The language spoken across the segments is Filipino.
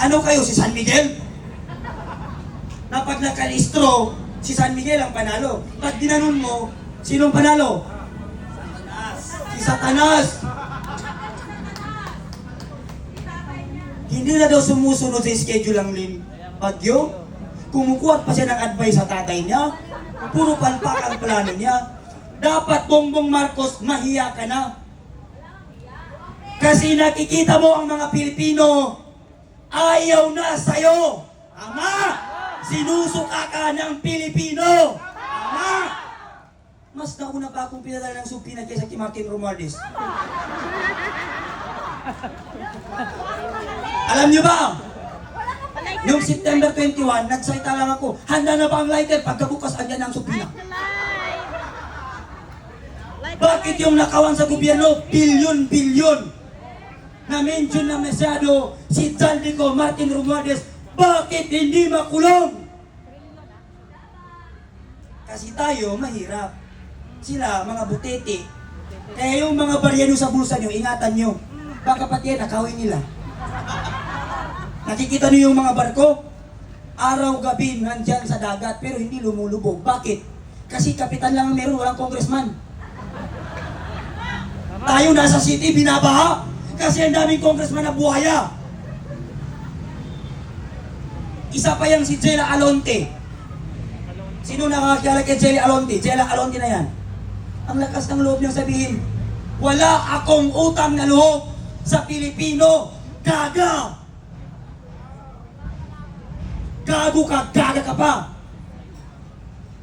Ano kayo, si San Miguel? Na pag nakalistro, si San Miguel ang panalo. Pag ginanon mo, sinong panalo? Si Satanas. Hindi na daw sumusunod sa schedule ang Bagyo. Kumukuha pa siya ng advice sa tatay niya. Puro palpak ang plano niya. Dapat Bongbong Marcos, mahiya ka na. Kasi nakikita mo ang mga Pilipino, ayaw na sa'yo. Ama, sinusuka ka ng Pilipino. Ama, mas nauna pa akong pinadala ng supina kaysa kay Martin Romualdez. Alam niyo ba? Noong September 21, nagsalita lang ako, handa na ba ang lighter? Pagkabukas, andyan ang supina. Bakit yung nakawan sa gobyerno, bilyon-bilyon? Na-mention na masyado si Zaldico, Martin Romualdez, bakit hindi makulong? Kasi tayo, mahirap. Sila, mga butete. Kaya yung mga baryano sa bulsa nyo, ingatan nyo. Baka pati yan, nakawin nila. Nakikita niyo yung mga barko? Araw-gabi nandyan sa dagat pero hindi lumulubog. Bakit? Kasi kapitan lang ang meron, walang congressman. Tayo nasa city, binabaha. Kasi ang daming congressman na buhaya. Isa pa yung si Jela Alonte. Sino nakakilala kay Jela Alonte? Jela Alonte na yan. Ang lakas ng loob niyang sabihin, wala akong utang na loob sa Pilipino. Gaga! Gago ka, gaga ka pa.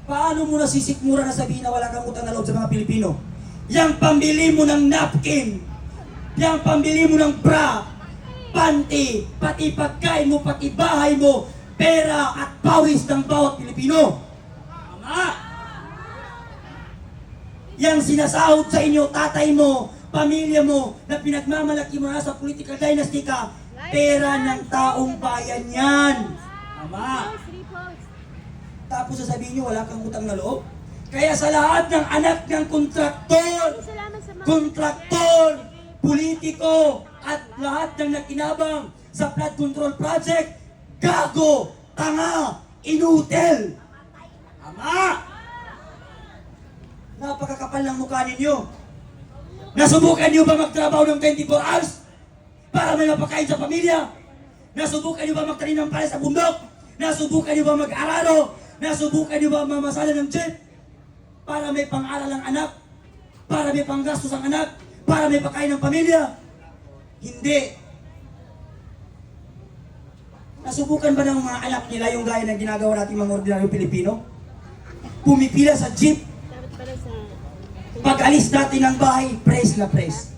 Paano mo nasisikmura na sabihin na wala kang utang na loob sa mga Pilipino? Yang pambili mo ng napkin, yang pambili mo ng bra, panty, pati pagkain mo, pati bahay mo, pera at pawis ng bawat Pilipino. Tama! Yang sinasahod sa inyo, tatay mo, pamilya mo, na pinagmamalaki mo na sa political dynasty ka, pera ng taong bayan yan. Tama. Tapos sasabihin nyo, wala kang utang na loob. Kaya sa lahat ng anak ng kontraktor, politiko, at lahat ng nakinabang sa flood control project, gago, tanga, inutil. Tama. Napakakapal ng mukha ninyo. Nasubukan nyo ba magtrabaho ng 24 hours para may mapakain sa pamilya? Nasubukan nyo ba magtanim ng palay sa bundok? Nasubukan nyo ba mag-araro? Nasubukan nyo ba mamasala ng jeep? Para may pang-aral ang anak? Para may panggastos ang anak? Para may pakain ng pamilya? Hindi. Nasubukan ba ng mga anak nila yung gaya ng ginagawa natin mga ordinaryong Pilipino? Pumipila sa jeep. Pag-alis natin ng bahay, press na press.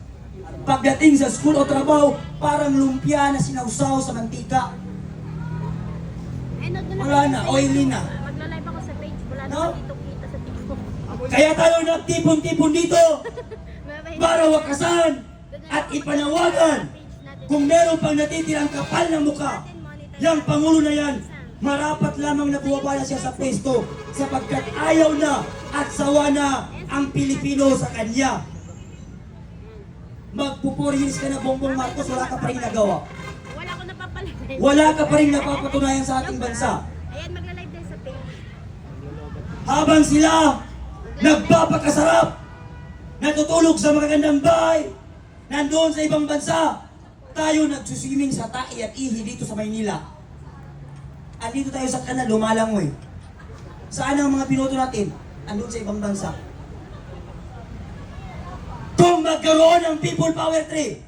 Pagdating sa school o trabaho, parang lumpia na sinausaw sa mantika. Wala na, oily na. Magla-live ako sa page, wala No? na dito kita sa TikTok. Kaya tayo nagtipon-tipon dito para wakasan at ipanawagan kung meron pang natitirang kapal ng mukha. Yang Pangulo na yan, marapat lamang na buwabala siya sa pwesto sapagkat ayaw na at sawa na ang Pilipino sa kanya. Magpo-4 years ka na, Bongbong Marcos, wala ka pa rin nagawa. Wala ko napapalive. Wala ka pa rin napapatunayan sa ating bansa. Ayan, magla-live din sa page. Habang sila nagpapakasarap, natutulog sa magagandang bahay, nandoon sa ibang bansa, tayo nagsuswimming sa tai at ihi dito sa Maynila. Andito tayo sa kanal, lumalangoy. Saan ang mga binoto natin? Andun sa ibang bansa. Kung magkaroon ng People Power 3,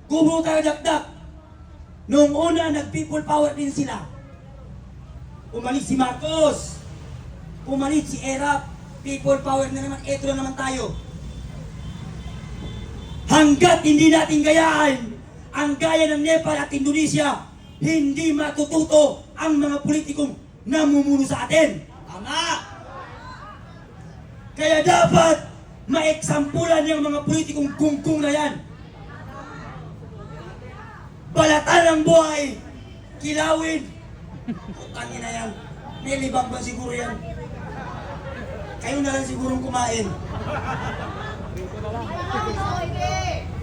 kubo tayo dakdak. Noong una, nag-People Power din sila. Umalis si Marcos. Umalis si Erap. People Power na naman. Eto na naman tayo. Hanggat hindi natin gayaan ang gaya ng Nepal at Indonesia, hindi matututo ang mga politikong namumuno sa atin. Tama! Kaya dapat maeksampulan yung mga politikong kungkung na yan. Balatan ang buhay, kilawin. Putangin na yan. May libang ba siguro yan? Kayo na lang sigurong kumain.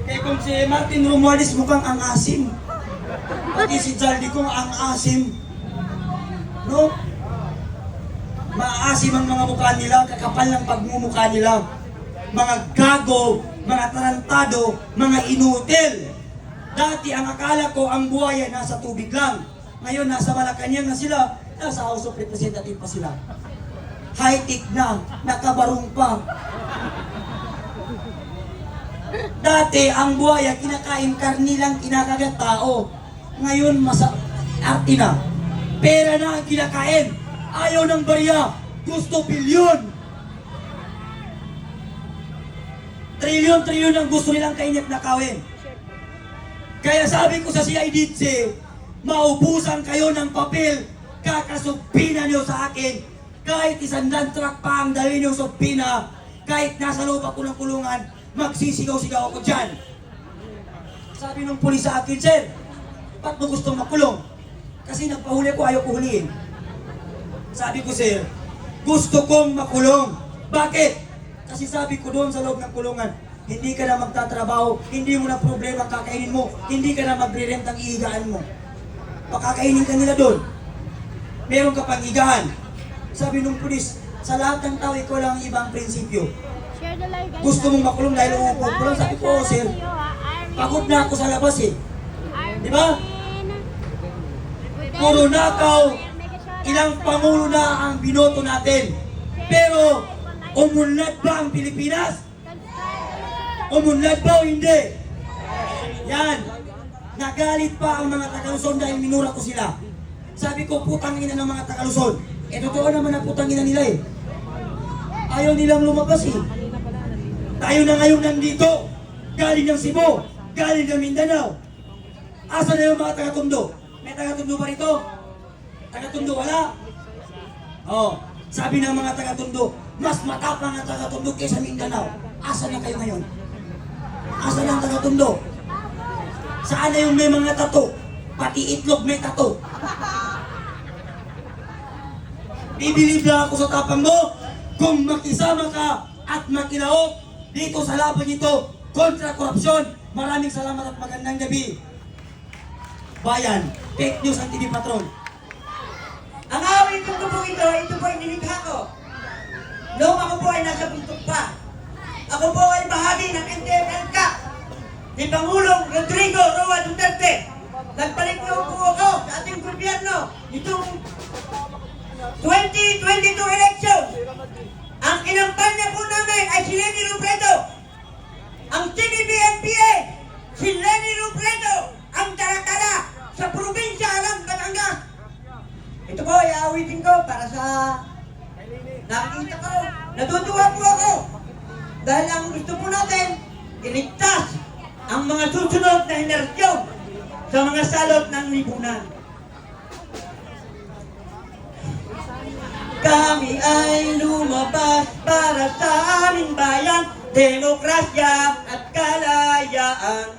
Kaya kung si Martin Romualdez mukhang ang asim. Pati si Charlie kung ang asim. No? Maasim ang mga mukha nila, kakapal ng pagmumukha nila. Mga gago, mga tarantado, mga inutil. Dati ang akala ko ang buhay ay nasa tubig lang. Ngayon nasa Malacanang na sila, nasa House of Representatives pa sila. High-tech na, nakabarong pa. Dati ang buhay ay kinakain karni lang, kinakagat tao. Ngayon arte na. Pera na ang kinakain. Ayaw ng barya. Gusto bilyon. Trilyon-trilyon ang gusto nilang kainit na kawin. Kaya sabi ko sa CIDC, maubusan kayo ng papel. Kakasupina niyo sa akin. Kahit 100 truck pa ang dali niyo sa supina. Kahit nasa loob ako ng kulungan, magsisigaw-sigaw ako dyan. Sabi nung pulis sa akin, sir, ba't mo gustong makulong? Kasi nagpahuli ko, ayaw ko huliin. Sabi ko, sir, gusto kong makulong. Bakit? Kasi sabi ko doon sa loob ng kulungan, hindi ka na magtatrabaho, hindi mo na problema kakainin mo, hindi ka na magre-rent ang ihigaan mo. Pakakainin ka nila doon. Meron ka pang higaan. Sabi nung pulis, sa lahat ng tao, ikaw lang ang ibang prinsipyo. Share the live, guys. Gusto mong makulong dahil uupo ko lang. Sabi ko, oh, sir, pagod na ako sa labas eh. Di ba? Puro nakaw, ilang pangulo na ang binoto natin. Pero, umunlad ba ang Pilipinas? Umunlad ba o hindi? Yan. Nagalit pa ang mga taga-Luzon dahil minura ko sila. Sabi ko, putang ina ng mga taga-Luzon. Eh, totoo naman ang putang ina nila eh. Ayaw nilang lumabas eh. Tayo na ngayon nandito. Galing ng Cebu. Galing ng Mindanao. Asa na yung mga taga-Tondo? May taga-Tondo ba rito? Taga-Tondo wala? Oh, sabi ng mga taga-Tondo, mas matapang ang taga-Tondo kaysa Mindanao. Asa na kayo ngayon? Asa na ang taga-Tondo? Saan na yung may mga tato? Pati itlog may tato. Bibilib lang ako sa tapang mo kung makisama ka at makilaok dito sa laban nito kontra korupsyon. Maraming salamat at magandang gabi. Bayan, fake news ang TV Patron. Ang awit ko po ito po ay nilikha ko. Noong ako po ay nasa buntok pa. Ako po ay bahagi ng NTFL ni Pangulong Rodrigo Roa Duterte. Nagpalit po ako sa ating gobyerno nitong 2022 election. Ang kinampanya po namin ay si Leni Robredo. Ang TVP-NPA, si Leni Robredo, ang taratara sa probinsya ng Batangas. Ito po ay aawitin ko para sa nakikita ko. Natutuwa po ako dahil ang gusto po natin, iligtas ang mga susunod na henerasyon sa mga salot ng lipunan. Kami ay lumabas para sa aming bayan, demokrasya at kalayaan.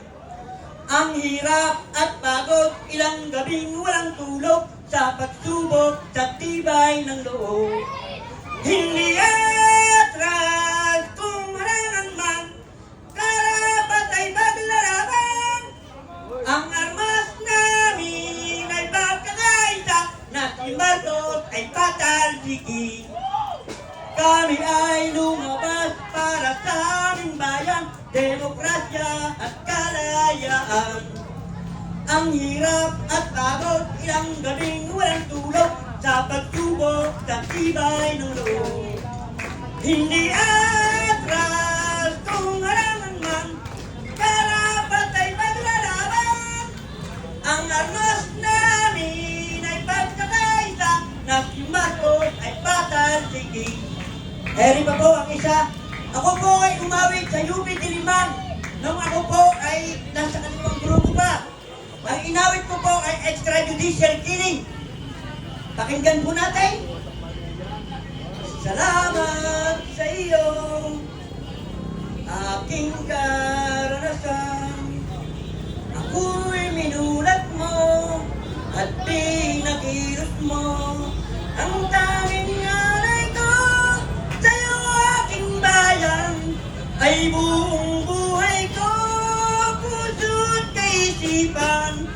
Ang hirap at pagod, ilang gabing walang tulog sa pagsubok sa tibay ng loob. Hindi atras kung harangan man, karapat ay paglalaban. Ang armas namin ay pagkakaisa, na si Marcos ay patalsikin. Kami ay lumabas para sa aming bayan, demokrasya at kalayaan. Ang hirap at pagod, ilang gabing walang tulog sa pagsubok sa tibay ng loob. Hindi atras kung harangan man, karapat ay paglalaban. Ang armas namin ay pagkakaisa, na si Marcos ay patalsikin. Eri pa po ang isa. Ako po ay umawit sa UP Diliman nung ako po ay nasa kanilang grupo pa. Ang inawit ko po ay extrajudicial killing. Pakinggan po natin. Salamat sa iyo, aking karanasan. Ako'y minulat mo at pinakilos mo. Ang tanging alay ko sa'yo, aking bayan, ay buong buhay ko, puso't kaisipan.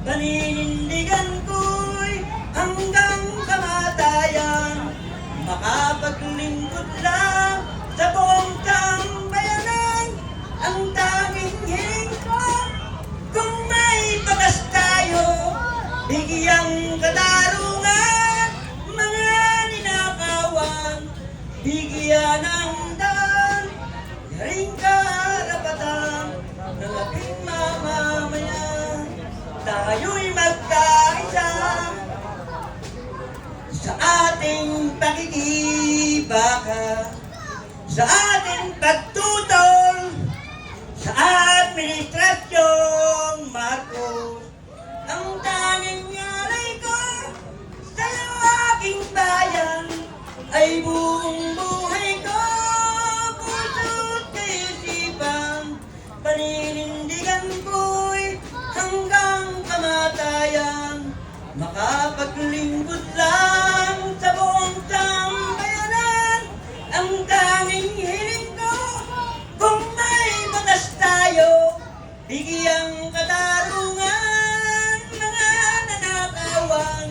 Paninindigan ko'y hanggang kamatayan, makapaglingkod lang sa buong sambayanan. Ang tanging hiling ko, kung may batas tayo, bigyang katarungan, mga ninakawan, bigyan ng daan, yaring karapatan ng ating mamamayan. Tayo'y magkaisa sa ating pakikibaka, sa ating pagtutol sa Administrasyong Marcos. Ang tanging ngalay ko sa'yo aking bayan ay buong buhay ko, puso't kaisipan. Paninindigan ko'y hanggang kamatayan, makapaglingkod lang sa buong sambayanan. Ang tanging hiling ko, kung may batas tayo, bigyang katarungan, mga nanakawan,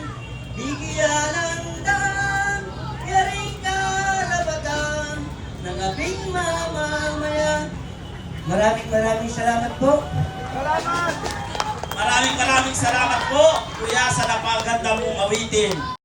bigyan ng daan, yaring karapatan ng ating mamamayan. Maraming salamat po. Maraming salamat po, Kuya, sa napakaganda mong awitin.